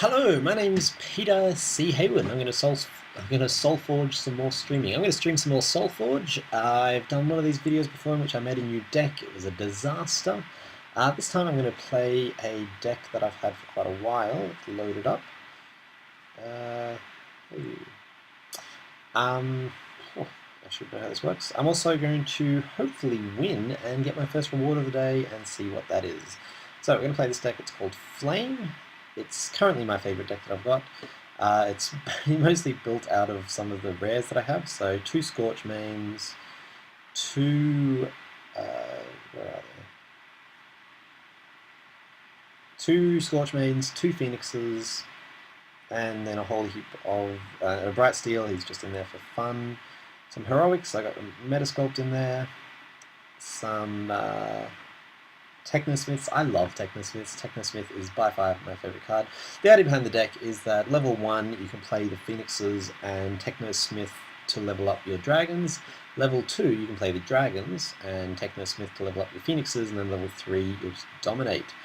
Hello, my name's Peter C. Hayward. I'm going to Solforge some more streaming. I'm going to stream some more Solforge. I've done one of these videos before in which I made a new deck. It was a disaster. This time I'm going to play a deck that I've had for quite a while. It's loaded up. I should know how this works. I'm also going to hopefully win and get my first reward of the day and see what that is. So we're going to play this deck. It's called Flaym. It's currently my favourite deck that I've got. It's mostly built out of some of the rares that I have. So 2 Scorch mains, 2... where are they? 2 Scorch mains, 2 Phoenixes, and then a whole heap of... a Bright Steel, he's just in there for fun. Some Heroics, I got the Metasculpt in there. Some... Technosmiths. I love Technosmiths. Technosmith is by far my favourite card. The idea behind the deck is that level 1 you can play the Phoenixes and Technosmith to level up your dragons. Level 2 you can play the dragons and Technosmith to level up your Phoenixes, and then level 3 you'll just dominate.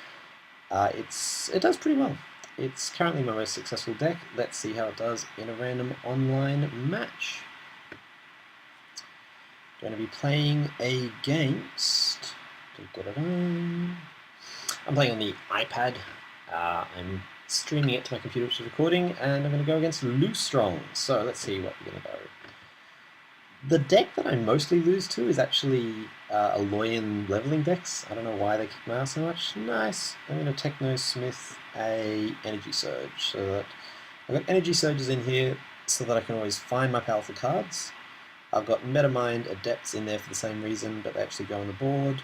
It does pretty well. It's currently my most successful deck. Let's see how it does in a random online match. Going to be playing against... I'm playing on the iPad. I'm streaming it to my computer, which is recording, and I'm going to go against Lose Strong. So let's see what we're going to go. The deck that I mostly lose to is actually Alloyin leveling decks. I don't know why they kick my ass so much. Nice. I'm going to Technosmith a Energy Surge. So that I've got Energy Surges in here so that I can always find my powerful cards. I've got Metamind Adepts in there for the same reason, but they actually go on the board.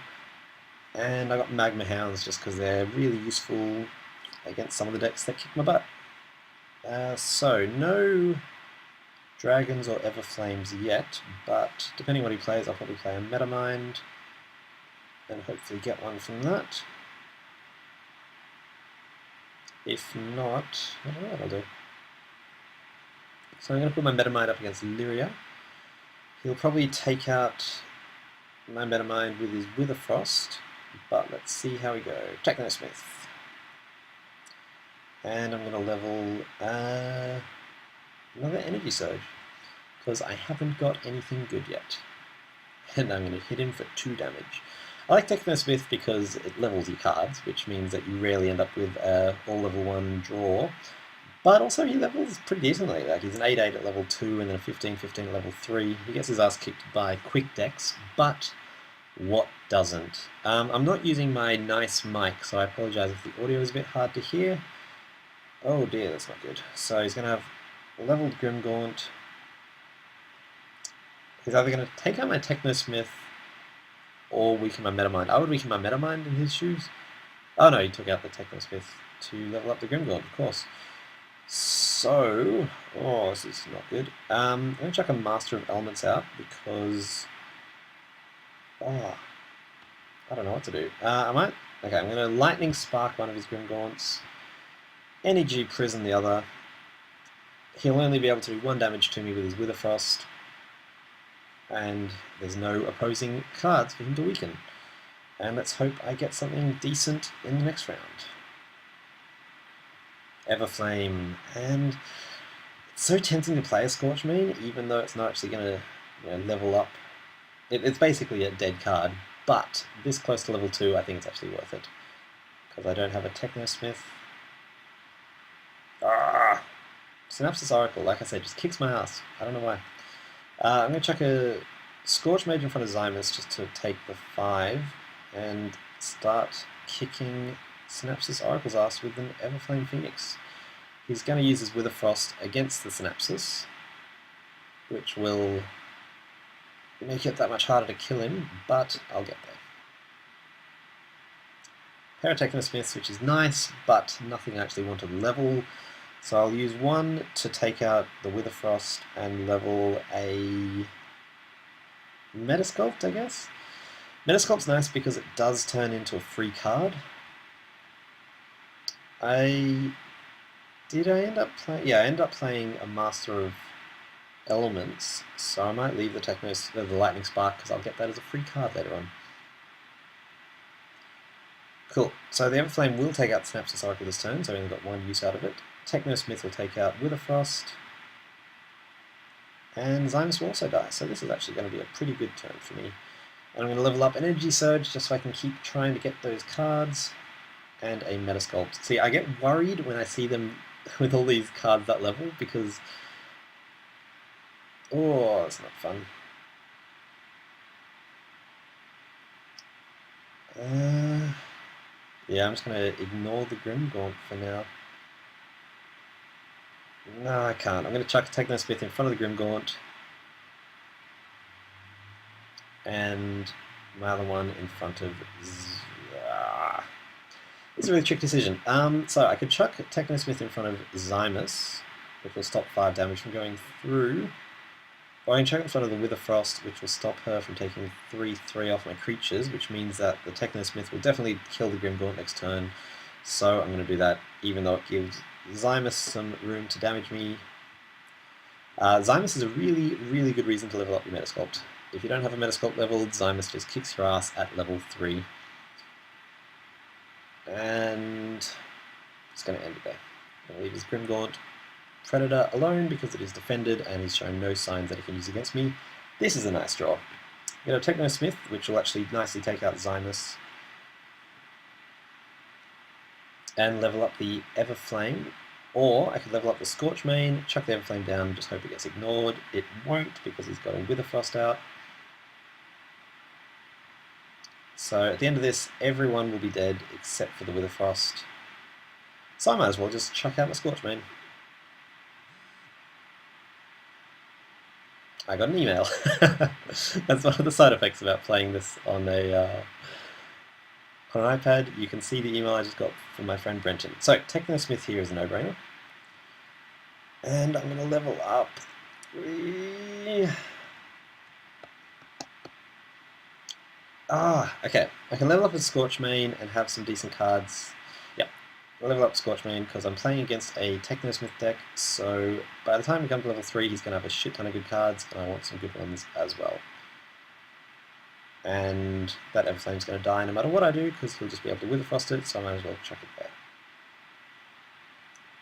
And I got Magma Hounds just because they're really useful against some of the decks that kick my butt. So, no Dragons or Everflames yet, but depending on what he plays, I'll probably play a Metamind and hopefully get one from that. If not, I don't know what I'll do. So I'm going to put my Metamind up against Lyria. He'll probably take out my Metamind with his Witherfrost. But let's see how we go. Technosmith. And I'm going to level another Energy Surge, because I haven't got anything good yet. And I'm going to hit him for 2 damage. I like Technosmith because it levels your cards, which means that you rarely end up with all level 1 draw. But also he levels pretty decently. Like, he's an 8-8 at level 2 and then a 15-15 at level 3. He gets his ass kicked by quick decks, but what doesn't? I'm not using my nice mic, so I apologize if the audio is a bit hard to hear. Oh dear, that's not good. So he's going to have leveled Grimgaunt. He's either going to take out my Technosmith or weaken my Metamind. I would weaken my Metamind in his shoes. Oh no, he took out the Technosmith to level up the Grimgaunt, of course. So, oh, this is not good. I'm going to chuck a Master of Elements out because... I don't know what to do. Okay, I'm going to Lightning Spark one of his Grimgaunts, Energy Prison the other. He'll only be able to do 1 damage to me with his Witherfrost, and there's no opposing cards for him to weaken. And let's hope I get something decent in the next round. Everflame, and it's so tempting to play a Scorch Main, even though it's not actually going to level up. It's basically a dead card, but this close to level 2, I think it's actually worth it. Because I don't have a Technosmith. Synapsis Oracle, like I said, just kicks my ass. I don't know why. I'm going to chuck a Scorch Mage in front of Zymus just to take the 5 and start kicking Synapsis Oracle's ass with an Everflame Phoenix. He's going to use his Witherfrost against the Synapsis, which will make it that much harder to kill him, but I'll get there. Pair of Technosmiths, which is nice, but nothing I actually want to level. So I'll use 1 to take out the Witherfrost and level a Metasculpt, I guess. Metasculpt's nice because it does turn into a free card. I end up playing... Yeah, I ended up playing a Master of Elements, so I might leave the Lightning Spark because I'll get that as a free card later on. Cool. So the Everflame will take out Snaps Cycle this turn, so I only got one use out of it. Technosmith will take out Witherfrost. And Zymus will also die, so this is actually going to be a pretty good turn for me. And I'm going to level up Energy Surge just so I can keep trying to get those cards. And a Metasculpt. See, I get worried when I see them with all these cards that level because... oh, that's not fun. Yeah, I'm just going to ignore the Grimgaunt for now. No, I can't. I'm going to chuck Technosmith in front of the Grimgaunt. And my other one in front of... It's a really tricky decision. So I could chuck Technosmith in front of Zymus, which will stop 5 damage from going through. Or I can chuck it in front of the Witherfrost, which will stop her from taking 3/3 off my creatures, which means that the Technosmith will definitely kill the Grimgaunt next turn. So I'm going to do that, even though it gives Zymus some room to damage me. Zymus is a really, really good reason to level up your Metasculpt. If you don't have a Metasculpt leveled, Zymus just kicks your ass at level 3. And it's going to end it there. I'm going to leave his Grimgaunt Predator alone because it is defended and he's shown no signs that he can use against me. This is a nice draw. I'm going to Technosmith, which will actually nicely take out Zymus. And level up the Everflame. Or I could level up the Scorchmane, chuck the Everflame down, just hope it gets ignored. It won't because he's got a Witherfrost out. So at the end of this, everyone will be dead except for the Witherfrost. So I might as well just chuck out my Scorchmane. I got an email. That's one of the side effects about playing this on an iPad. You can see the email I just got from my friend Brenton. So Technosmith here is a no-brainer. And I'm going to level up. Okay. I can level up with Scorchmane and have some decent cards. Yep. I'll level up Scorchmane because I'm playing against a Technosmith deck, so by the time we come to level 3, he's going to have a shit ton of good cards, and I want some good ones as well. And that Everflame's going to die no matter what I do, because he'll just be able to Witherfrost it, so I might as well chuck it there.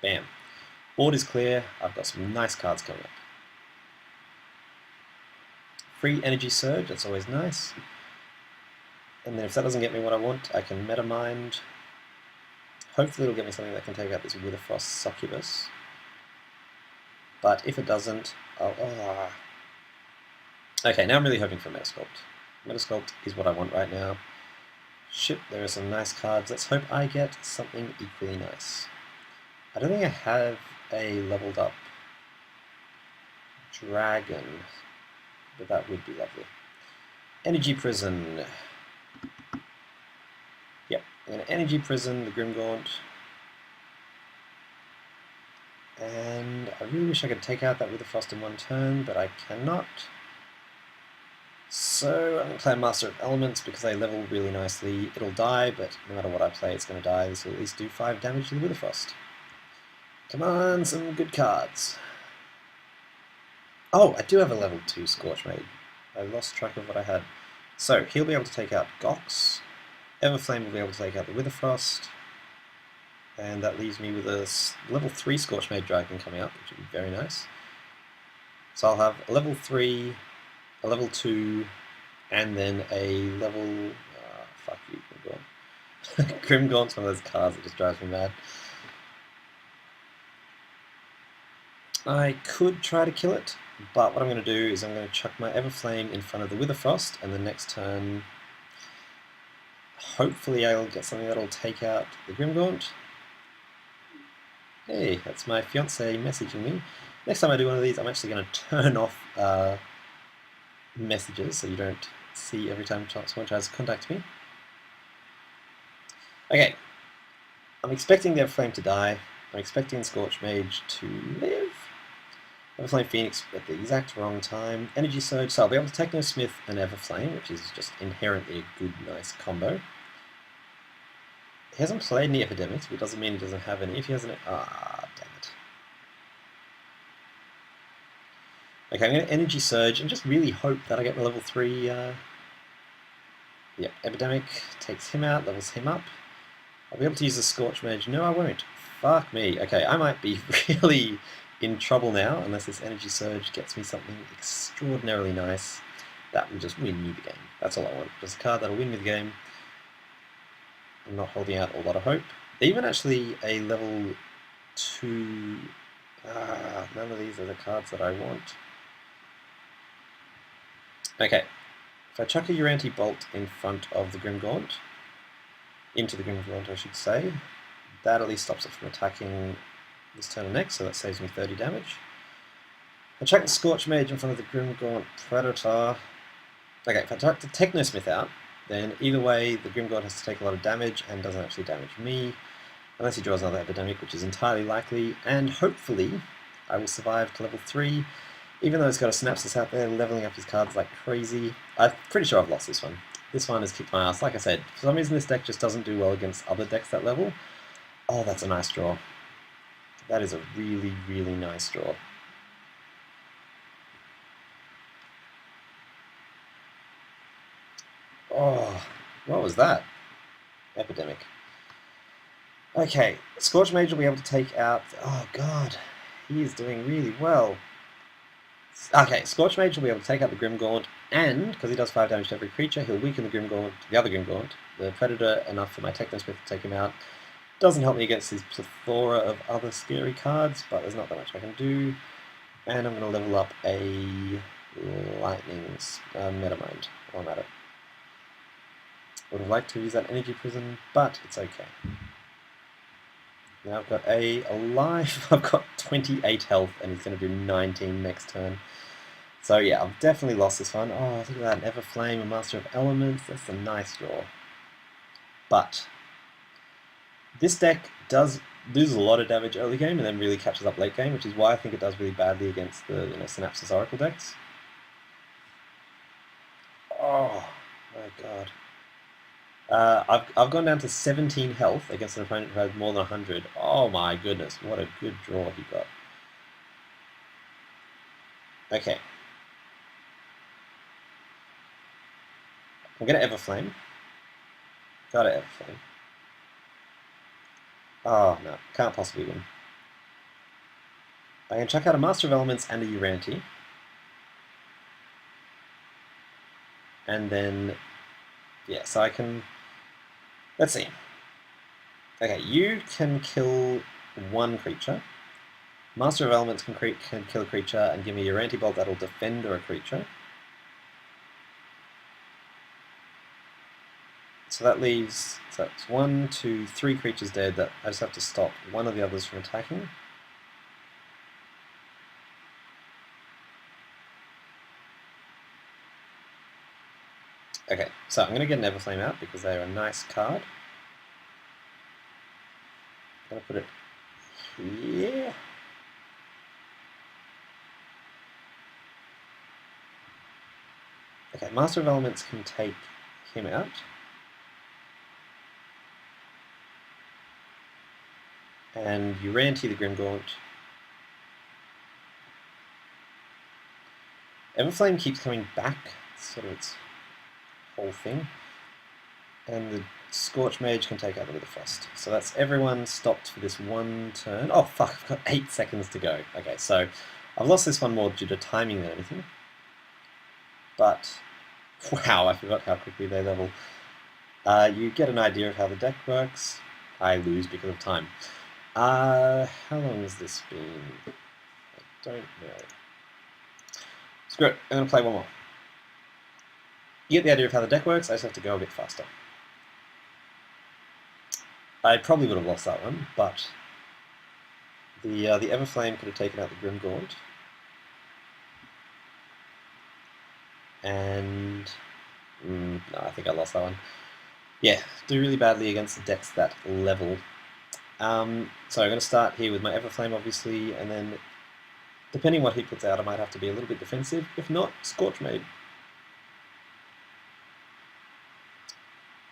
Bam. Board is clear. I've got some nice cards coming up. Free Energy Surge, that's always nice. And then if that doesn't get me what I want, I can Metamind. Hopefully it'll get me something that can take out this Witherfrost Succubus. But if it doesn't, I'll... Okay, now I'm really hoping for Metasculpt. Metasculpt is what I want right now. Shit, there are some nice cards. Let's hope I get something equally nice. I don't think I have a leveled up dragon, but that would be lovely. Energy Prison. Yep, I'm going to Energy Prison the Grimgaunt. And I really wish I could take out that Witherfrost in one turn, but I cannot. So I'm going to play Master of Elements because they level really nicely. It'll die, but no matter what I play, it's going to die. This will at least do 5 damage to the Witherfrost. Come on, some good cards. Oh, I do have a level 2 Scorchmade. I lost track of what I had. So he'll be able to take out Gox. Everflame will be able to take out the Witherfrost. And that leaves me with a level 3 Scorchmade Dragon coming up, which would be very nice. So I'll have a level 3, a level 2, and then a level... fuck you, Grimgaunt. Grimgaunt's one of those cards that just drives me mad. I could try to kill it, but what I'm going to do is I'm going to chuck my Everflame in front of the Witherfrost, and the next turn, hopefully I'll get something that'll take out the Grimgaunt. Hey, that's my fiance messaging me. Next time I do one of these, I'm actually going to turn off messages so you don't see every time someone tries to contact me. Okay, I'm expecting the Everflame to die. I'm expecting Scorchmage to live. Everflame Phoenix at the exact wrong time. Energy Surge, so I'll be able to Technosmith and Everflame, which is just inherently a good, nice combo. He hasn't played any Epidemics, but it doesn't mean he doesn't have any. If he has any... damn it. Okay, I'm going to Energy Surge and just really hope that I get the level 3... Yep, Epidemic takes him out, levels him up. I'll be able to use the Scorch Mage. No, I won't. Fuck me. Okay, I might be really in trouble now, unless this Energy Surge gets me something extraordinarily nice that will just win me the game. That's all I want. Just a card that'll win me the game. I'm not holding out a lot of hope. Even actually a level 2... none of these are the cards that I want. Okay. If I chuck a Uranti Bolt in front of the Grimgaunt, into the Grimgaunt I should say, that at least stops it from attacking this turn and next, so that saves me 30 damage. I chuck the Scorch Mage in front of the Grimgaunt Predator. Okay, if I chuck the Technosmith out, then either way the Grimgaunt has to take a lot of damage and doesn't actually damage me, unless he draws another Epidemic, which is entirely likely, and hopefully I will survive to level 3, even though he's got a Synapsis out there leveling up his cards like crazy. I'm pretty sure I've lost this one. This one has kicked my ass. Like I said, for some reason this deck just doesn't do well against other decks that level. Oh, that's a nice draw. That is a really, really nice draw. Oh, what was that? Epidemic. Okay, Scorch Mage will be able to take out... Oh god, he is doing really well. Okay, Scorch Mage will be able to take out the Grimgaunt, and, because he does 5 damage to every creature, he'll weaken the Grimgaunt, the other Grimgaunt, the Predator, enough for my Technosmith to take him out. Doesn't help me against his plethora of other scary cards, but there's not that much I can do. And I'm going to level up a Lightning's Metamind while I'm at it. Would have liked to use that Energy Prism, but it's okay. Now I've got A alive, I've got 28 health, and he's going to do 19 next turn. So yeah, I've definitely lost this one. Oh, look at that, an Everflame, a Master of Elements, that's a nice draw. But this deck does lose a lot of damage early game and then really catches up late game, which is why I think it does really badly against the Synapsis Oracle decks. Oh my god. I've gone down to 17 health against an opponent who had more than 100. Oh my goodness, what a good draw he got. Okay. I'm going to Everflame. Gotta Everflame. Oh no, can't possibly win. I can chuck out a Master of Elements and a Uranti. And then, yeah, so I can... Let's see. Okay, you can kill one creature. Master of Elements can kill a creature and give me your anti-bolt that'll defend a creature. So that leaves, so that's 1, 2, 3 creatures dead that I just have to stop one of the others from attacking. Okay, so I'm going to get an Everflame out because they're a nice card. I'm going to put it here. Okay, Master of Elements can take him out. And Uranti the Grimgaunt. Everflame keeps coming back, sort of its whole thing. And the Scorch Mage can take out the Witherfrost. So that's everyone stopped for this one turn. Oh fuck, I've got 8 seconds to go. Okay, so I've lost this one more due to timing than anything. But, wow, I forgot how quickly they level. You get an idea of how the deck works. I lose because of time. How long has this been? I don't know. Screw it, I'm going to play one more. You get the idea of how the deck works, I just have to go a bit faster. I probably would have lost that one, but the Everflame could have taken out the Grimgaunt. And no, I think I lost that one. Yeah, do really badly against the decks that level. So I'm going to start here with my Everflame, obviously, and then depending what he puts out, I might have to be a little bit defensive. If not, Scorch Mage.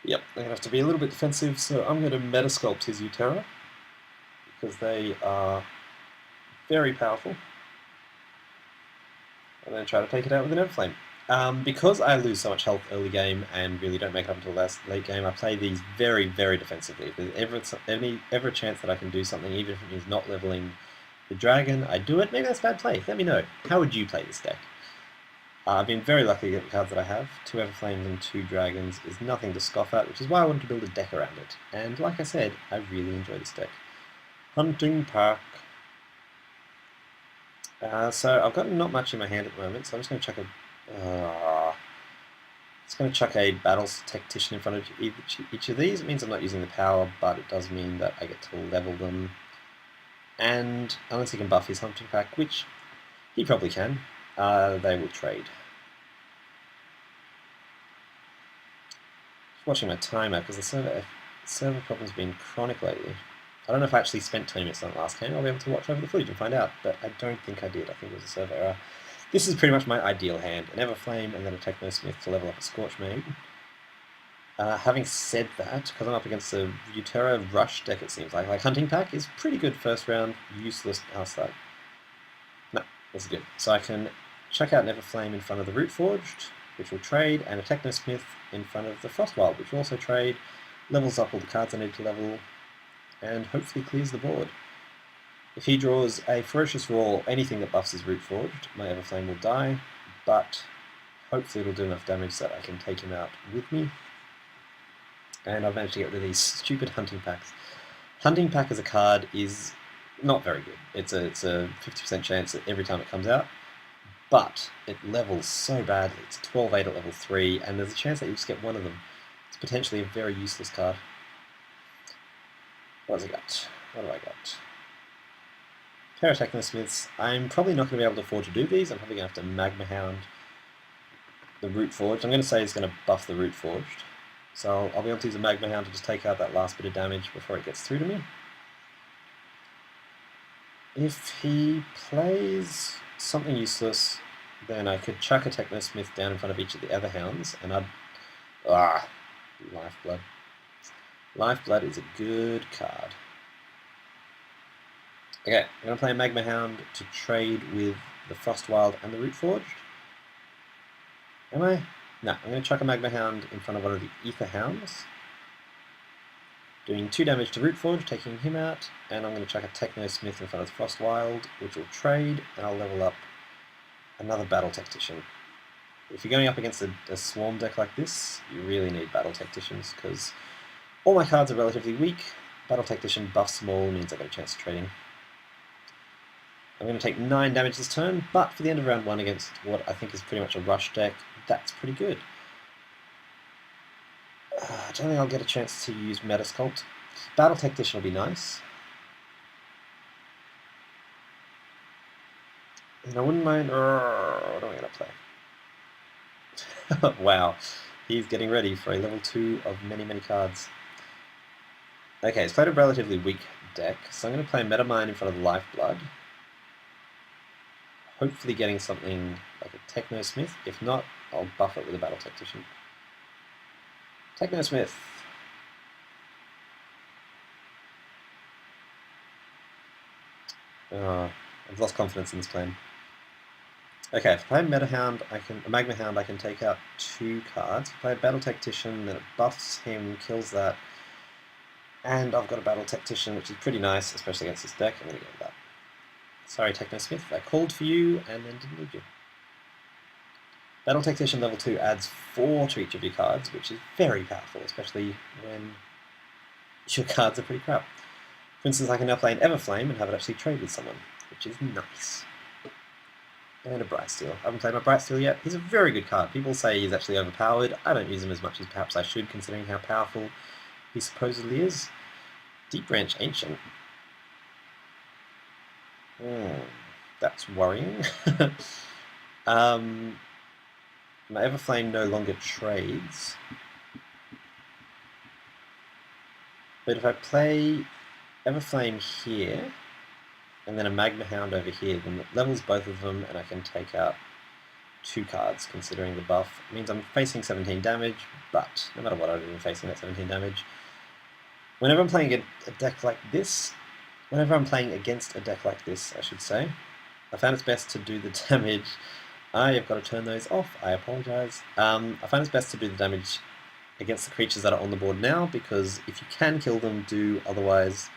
Yep, I'm going to have to be a little bit defensive, so I'm going to Metasculpt his Uterra, because they are very powerful. And then try to take it out with an Everflame. Because I lose so much health early game and really don't make it up until late game, I play these very, very defensively. If there's ever a chance that I can do something, even if it means not leveling the dragon, I do it. Maybe that's bad play. Let me know. How would you play this deck? I've been very lucky to get the cards that I have. 2 Everflames and 2 Dragons is nothing to scoff at, which is why I wanted to build a deck around it. And like I said, I really enjoy this deck. Hunting Pack. So I've got not much in my hand at the moment, so I'm just going to chuck a Battle Tactician in front of each of these. It means I'm not using the power, but it does mean that I get to level them. And unless he can buff his Hunting Pack, which he probably can, they will trade. Just watching my timer because the server problem's been chronic lately. I don't know if I actually spent 20 minutes on the last game. I'll be able to watch over the footage and find out, but I don't think I did. I think it was a server error. This is pretty much my ideal hand. An Everflame and then a Technosmith to level up a Scorchmaid. Having said that, because I'm up against a Utera Rush deck, it seems like Hunting Pack is pretty good first round, useless outside. No, that's good. So I can chuck out an Everflame in front of the Rootforged, which will trade, and a Technosmith in front of the Frostwild, which will also trade, levels up all the cards I need to level, and hopefully clears the board. If he draws a Ferocious Roar, anything that buffs his Rootforged, my Everflame will die, but hopefully it'll do enough damage that I can take him out with me. And I've managed to get rid of these stupid Hunting Packs. Hunting Pack as a card is not very good. It's a 50% chance that every time it comes out, but it levels so badly. It's 12-8 at level 3, and there's a chance that you just get one of them. It's potentially a very useless card. What has it got? What do I got? Pair of Technosmiths. I'm probably not going to be able to afford to do these. I'm probably going to have to Magma Hound the Rootforged. I'm going to say it's going to buff the Rootforged. So I'll be able to use a Magma Hound to just take out that last bit of damage before it gets through to me. If he plays something useless, then I could chuck a Technosmith down in front of each of the other hounds, and I'd... Lifeblood. Lifeblood is a good card. Okay, I'm going to play a Magma Hound to trade with the Frostwild and the Rootforged. Am I? No, I'm going to chuck a Magma Hound in front of one of the Ether Hounds, doing 2 damage to Rootforged, taking him out, and I'm going to chuck a Technosmith in front of the Frostwild, which will trade, and I'll level up another Battle Tactician. If you're going up against a Swarm deck like this, you really need Battle Tacticians, because all my cards are relatively weak. Battle Tactician buffs them all, means I get a chance of trading. I'm going to take 9 damage this turn, but for the end of round 1 against what I think is pretty much a rush deck, that's pretty good. I don't think I'll get a chance to use Metasculpt. Battle Tactician will be nice. And I wouldn't mind... what am I going to play? Wow, he's getting ready for a level 2 of many, many cards. Okay, he's played a relatively weak deck, so I'm going to play Metamine in front of the Lifeblood. Hopefully getting something like a Technosmith. If not, I'll buff it with a Battle Tactician. Technosmith. I've lost confidence in this plan. Okay, if I play a Magma Hound, I can take out 2 cards. If I play a Battle Tactician, then it buffs him, kills that. And I've got a Battle Tactician, which is pretty nice, especially against this deck. I'm going to go with that. Sorry, Technosmith, I called for you and then didn't need you. Battle Tactician level 2 adds 4 to each of your cards, which is very powerful, especially when your cards are pretty crap. For instance, I can now play an Everflame and have it actually trade with someone, which is nice. And a Brightsteel. I haven't played my Brightsteel yet. He's a very good card. People say he's actually overpowered. I don't use him as much as perhaps I should, considering how powerful he supposedly is. Deep Branch Ancient. That's worrying. My Everflame no longer trades. But if I play Everflame here, and then a Magma Hound over here, then it levels both of them, and I can take out 2 cards, considering the buff. It means I'm facing 17 damage, but no matter what I do, I'm facing that 17 damage. Whenever I'm playing a deck like this, whenever I'm playing against a deck like this, I should say, I found it's best to do the damage I have got to turn those off. I apologise. I find it's best to do the damage against the creatures that are on the board now, because if you can kill them, do. Otherwise,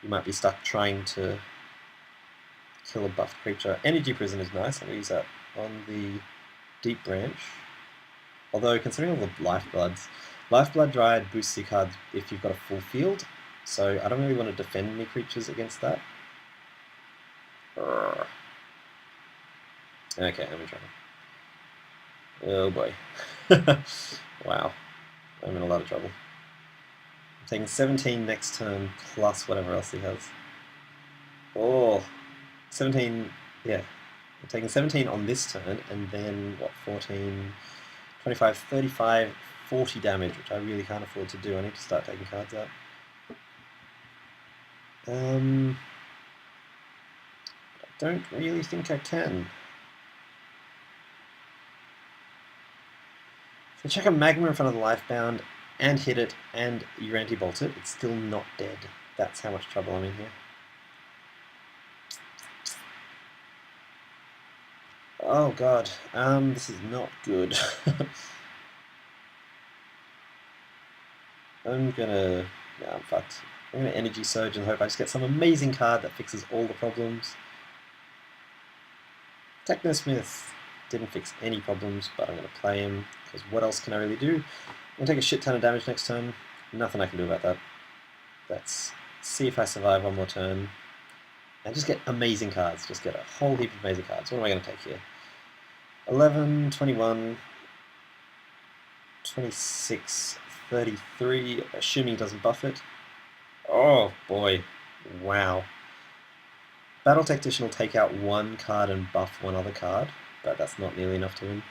you might be stuck trying to kill a buffed creature. Energy Prison is nice. I'm going to use that on the Deep Branch. Although, considering all the Lifebloods, Lifeblood Dryad boosts your cards if you've got a full field, so I don't really want to defend any creatures against that. Urgh. Okay, I'm in trouble. Oh boy. Wow. I'm in a lot of trouble. I'm taking 17 next turn, plus whatever else he has. Oh, 17, yeah. I'm taking 17 on this turn, and then, what, 14, 25, 35, 40 damage, which I really can't afford to do. I need to start taking cards out. I don't really think I can. If I check a Magma in front of the Lifebound and hit it and you anti-bolt it, it's still not dead. That's how much trouble I'm in here. Oh god, this is not good. I'm fucked. I'm gonna Energy Surge and hope I just get some amazing card that fixes all the problems. Technosmith didn't fix any problems, but I'm gonna play him, because what else can I really do? I'm gonna take a shit ton of damage next turn. Nothing I can do about that. Let's see if I survive one more turn. And just get amazing cards. Just get a whole heap of amazing cards. What am I gonna take here? 11, 21, 26, 33, assuming it doesn't buff it. Oh boy, wow. Battle Tactician will take out one card and buff one other card, but that's not nearly enough to win.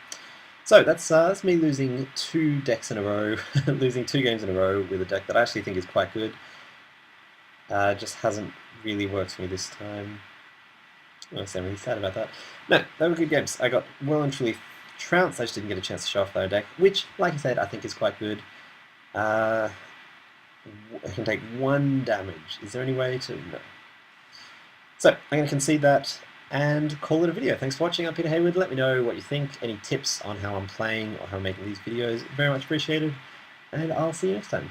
So that's me losing 2 decks in a row, losing 2 games in a row with a deck that I actually think is quite good. Just hasn't really worked for me this time. Honestly, I'm really sad about that. No, they were good games. I got well and truly trounced. I just didn't get a chance to show off their deck, which, like I said, I think is quite good. I can take 1 damage. Is there any way to... No. So, I'm going to concede that and call it a video. Thanks for watching. I'm Peter Hayward. Let me know what you think. Any tips on how I'm playing or how I'm making these videos. Very much appreciated. And I'll see you next time.